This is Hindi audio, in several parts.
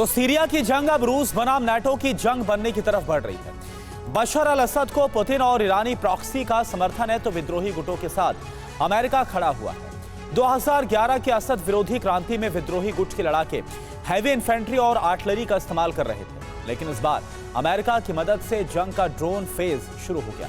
तो सीरिया की जंग अब रूस बनाम नाटो की जंग बनने की तरफ बढ़ रही है। बशर अल असद को पुतिन और ईरानी प्रॉक्सी का समर्थन है तो विद्रोही गुटों के साथ अमेरिका खड़ा हुआ है। 2011 के असद विरोधी क्रांति में विद्रोही गुट के लड़ाके हैवी इन्फेंट्री और आर्टिलरी का इस्तेमाल कर रहे थे, लेकिन इस बार अमेरिका की मदद से जंग का ड्रोन फेज शुरू हो गया।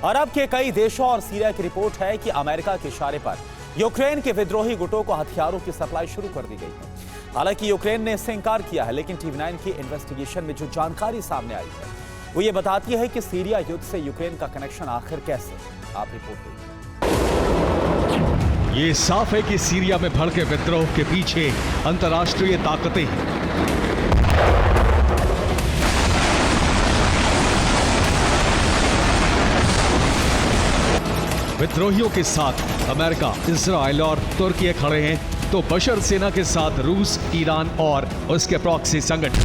अरब के कई देशों और सीरिया की रिपोर्ट है कि अमेरिका के इशारे पर यूक्रेन के विद्रोही गुटों को हथियारों की सप्लाई शुरू कर दी गई है। हालांकि यूक्रेन ने इससे इंकार किया है, लेकिन टीवी9 की इन्वेस्टिगेशन में जो जानकारी सामने आई है वो ये बताती है कि सीरिया युद्ध से यूक्रेन का कनेक्शन आखिर कैसे। आप रिपोर्ट देखिए। ये साफ है कि सीरिया में भड़के विद्रोह के पीछे अंतर्राष्ट्रीय ताकतें हैं। विद्रोहियों के साथ अमेरिका, इजराइल और तुर्की खड़े हैं, तो बशर सेना के साथ रूस, ईरान और उसके प्रॉक्सी संगठन।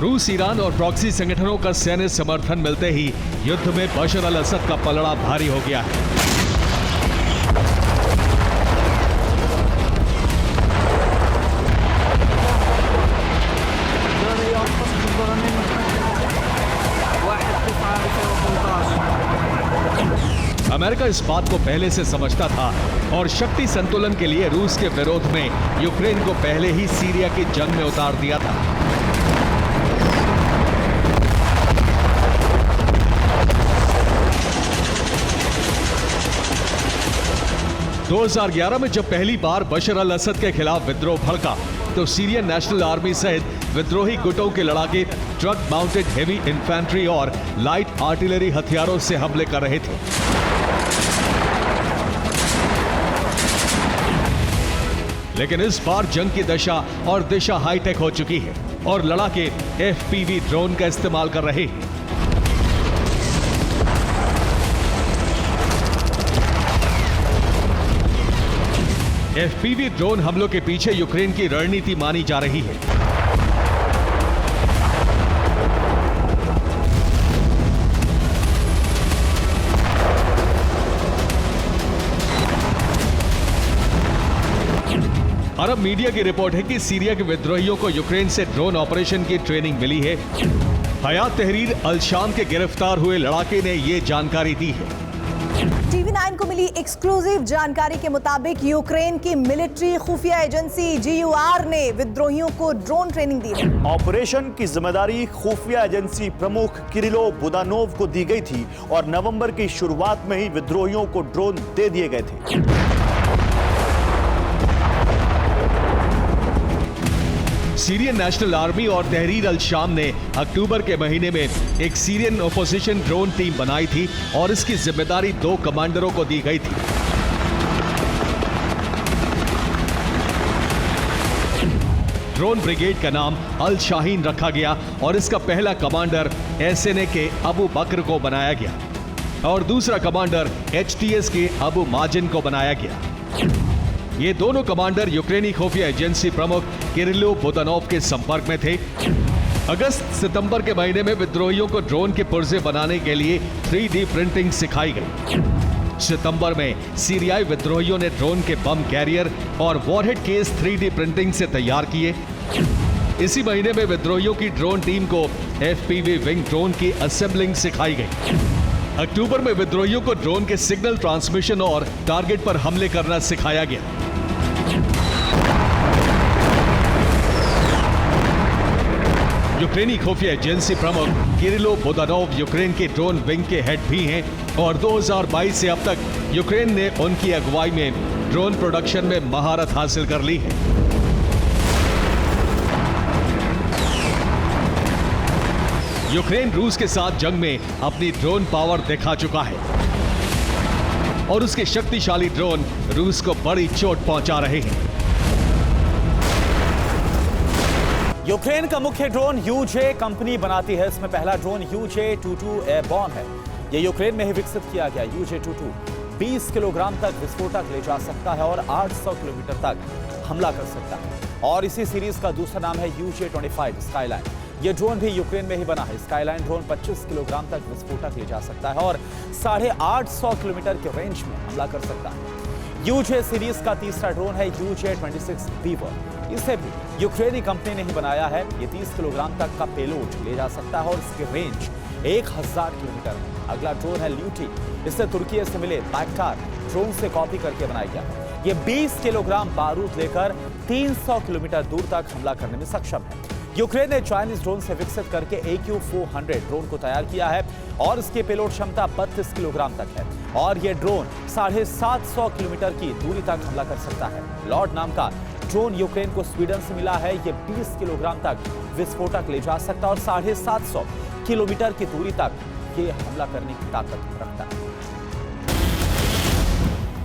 रूस, ईरान और प्रॉक्सी संगठनों का सैन्य समर्थन मिलते ही युद्ध में बशर अल असद का पलड़ा भारी हो गया है। अमेरिका इस बात को पहले से समझता था और शक्ति संतुलन के लिए रूस के विरोध में यूक्रेन को पहले ही सीरिया की जंग में उतार दिया था। – 2011 में जब पहली बार बशर अल असद के खिलाफ विद्रोह भड़का तो सीरियन नेशनल आर्मी सहित विद्रोही गुटों के लड़ाके ट्रक माउंटेड हेवी इन्फेंट्री और लाइट आर्टिलरी हथियारों से हमले कर रहे थे। लेकिन इस बार जंग की दशा और दिशा हाईटेक हो चुकी है और लड़ाके एफपीवी ड्रोन का इस्तेमाल कर रहे हैं। एफपीवी ड्रोन हमलों के पीछे यूक्रेन की रणनीति मानी जा रही है। अरब मीडिया की रिपोर्ट है कि सीरिया के विद्रोहियों को यूक्रेन से ड्रोन ऑपरेशन की ट्रेनिंग मिली है। हयात तहरीर अल शाम के गिरफ्तार हुए लड़ाके ने यह जानकारी दी है। टीवी9 को मिली एक्सक्लूसिव जानकारी के मुताबिक यूक्रेन की मिलिट्री खुफिया एजेंसी GUR ने विद्रोहियों को ड्रोन ट्रेनिंग दी है। ऑपरेशन की जिम्मेदारी खुफिया एजेंसी प्रमुख किरिलो बुदानोव को दी गई थी और नवंबर की शुरुआत में ही विद्रोहियों को ड्रोन दे दिए गए थे। सीरियन नेशनल आर्मी और तहरीर अल शाम ने अक्टूबर के महीने में एक सीरियन ओपोजिशन ड्रोन टीम बनाई थी और इसकी जिम्मेदारी 2 कमांडरों को दी गई थी। ड्रोन ब्रिगेड का नाम अल शाहीन रखा गया और इसका पहला कमांडर SNA के अबू बकर को बनाया गया और दूसरा कमांडर HTS के अबू माजिन को बनाया गया। ये दोनों कमांडर यूक्रेनी खुफिया एजेंसी प्रमुख किरिलो बुदानोव के संपर्क में थे। अगस्त-सितंबर के महीने में विद्रोहियों को ड्रोन के पुर्जे बनाने के लिए 3D प्रिंटिंग सिखाई गई। सितंबर में सीरियाई विद्रोहियों ने ड्रोन के बम कैरियर और वॉरहेड केस 3D प्रिंटिंग से तैयार किए। इसी महीने में विद्रोहियों की ड्रोन टीम को FPV विंग ड्रोन की असेंबलिंग सिखाई गई। अक्टूबर में विद्रोहियों को ड्रोन के सिग्नल ट्रांसमिशन और टारगेट पर हमले करना सिखाया गया। यूक्रेनी खुफिया एजेंसी प्रमुख किरिलो बुदानोव यूक्रेन के ड्रोन विंग के हेड भी हैं और 2022 से अब तक यूक्रेन ने उनकी अगुवाई में ड्रोन प्रोडक्शन में महारत हासिल कर ली है। यूक्रेन रूस के साथ जंग में अपनी ड्रोन पावर दिखा चुका है और उसके शक्तिशाली ड्रोन रूस को बड़ी चोट पहुंचा रहे हैं। यूक्रेन का मुख्य ड्रोन UJ कंपनी बनाती है। इसमें पहला ड्रोन UJ-22 एयरबॉर्न है। यह यूक्रेन में ही विकसित किया गया। UJ-22 20 किलोग्राम तक विस्फोटक ले जा सकता है और 800 किलोमीटर तक हमला कर सकता है। और इसी सीरीज का दूसरा नाम है UJ-25 स्काईलाइन। ये ड्रोन भी यूक्रेन में ही बना है। स्काईलाइन ड्रोन 25 किलोग्राम तक विस्फोटक ले जा सकता है और 850 किलोमीटर के रेंज में हमला कर सकता है। UJ सीरीज का तीसरा ड्रोन है UJ-26 बीवर। इसे भी यूक्रेनी कंपनी ने ही बनाया है। ये 30 किलोग्राम तक का पेलोड ले जा सकता है और इसकी रेंज 1000 किलोमीटर है। अगला ड्रोन है ल्यूटी। इसे तुर्की से मिले बैक्टार ड्रोन से कॉपी करके बनाया गया। ये 20 किलोग्राम बारूद लेकर 300 किलोमीटर दूर तक हमला करने में सक्षम है। यूक्रेन ने चाइनीज ड्रोन से विकसित करके AQ-400 ड्रोन को तैयार किया है और इसकी पेलोड क्षमता 32 किलोग्राम तक है और यह ड्रोन 750 किलोमीटर की दूरी तक हमला कर सकता है। लॉर्ड नाम का ड्रोन यूक्रेन को स्वीडन से मिला है। यह 20 किलोग्राम तक विस्फोटक ले जा सकता है और 750 किलोमीटर की दूरी तक ये हमला करने की ताकत रखता है।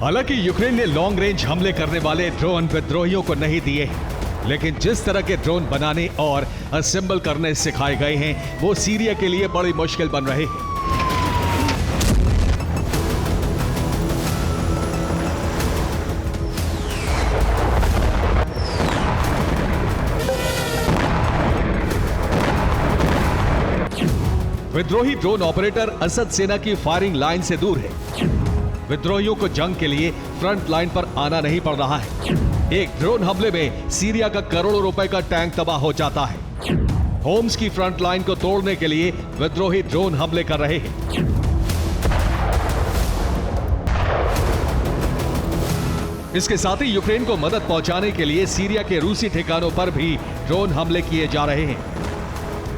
हालांकि यूक्रेन ने लॉन्ग रेंज हमले करने वाले ड्रोन विद्रोहियों को नहीं दिए हैं, लेकिन जिस तरह के ड्रोन बनाने और असेंबल करने सिखाए गए हैं वो सीरिया के लिए बड़ी मुश्किल बन रहे हैं। विद्रोही ड्रोन ऑपरेटर असद सेना की फायरिंग लाइन से दूर है। विद्रोहियों को जंग के लिए फ्रंट लाइन पर आना नहीं पड़ रहा है। एक ड्रोन हमले में सीरिया का करोड़ों रुपए का टैंक तबाह हो जाता है। होम्स की फ्रंट लाइन को तोड़ने के लिए विद्रोही ड्रोन हमले कर रहे हैं। इसके साथ ही यूक्रेन को मदद पहुंचाने के लिए सीरिया के रूसी ठिकानों पर भी ड्रोन हमले किए जा रहे हैं।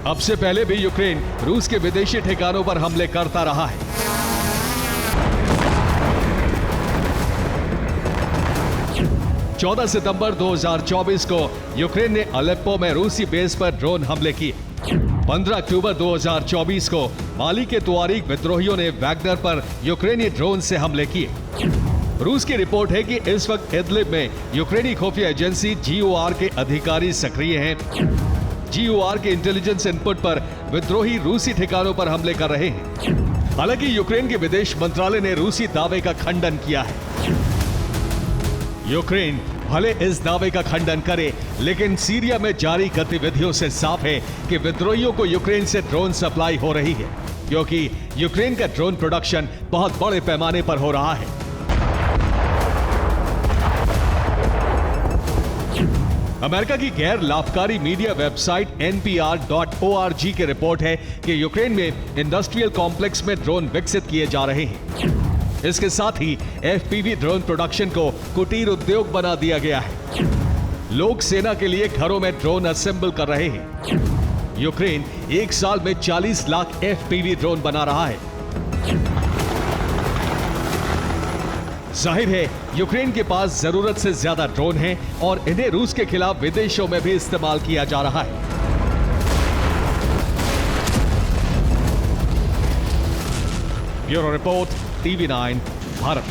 अब से पहले भी यूक्रेन रूस के विदेशी ठिकानों पर हमले करता रहा है। चौदह सितंबर 2024 को यूक्रेन ने अलेप्पो में रूसी बेस पर ड्रोन हमले किए। 15 अक्टूबर 2024 को माली के तुआरीग विद्रोहियों ने वैगनर पर यूक्रेनी ड्रोन से हमले किए। रूस की रिपोर्ट है कि इस वक्त इदलिब में यूक्रेनी खुफिया एजेंसी GOR के अधिकारी सक्रिय हैं। GOR के इंटेलिजेंस इनपुट पर विद्रोही रूसी ठिकानों पर हमले कर रहे हैं। हालांकि यूक्रेन के विदेश मंत्रालय ने रूसी दावे का खंडन किया है। यूक्रेन भले इस दावे का खंडन करे, लेकिन सीरिया में जारी गतिविधियों से साफ है कि विद्रोहियों को यूक्रेन से ड्रोन सप्लाई हो रही है, क्योंकि यूक्रेन का ड्रोन प्रोडक्शन बहुत बड़े पैमाने पर हो रहा है। अमेरिका की गैर लाभकारी मीडिया वेबसाइट NPR.org की रिपोर्ट है कि यूक्रेन में इंडस्ट्रियल कॉम्प्लेक्स में ड्रोन विकसित किए जा रहे हैं। इसके साथ ही FPV ड्रोन प्रोडक्शन को कुटीर उद्योग बना दिया गया है। लोग सेना के लिए घरों में ड्रोन असेंबल कर रहे हैं। यूक्रेन एक साल में 40 लाख FPV ड्रोन बना रहा है। जाहिर है यूक्रेन के पास जरूरत से ज्यादा ड्रोन हैं और इन्हें रूस के खिलाफ विदेशों में भी इस्तेमाल किया जा रहा है। Bureau report, TV9 Bharat.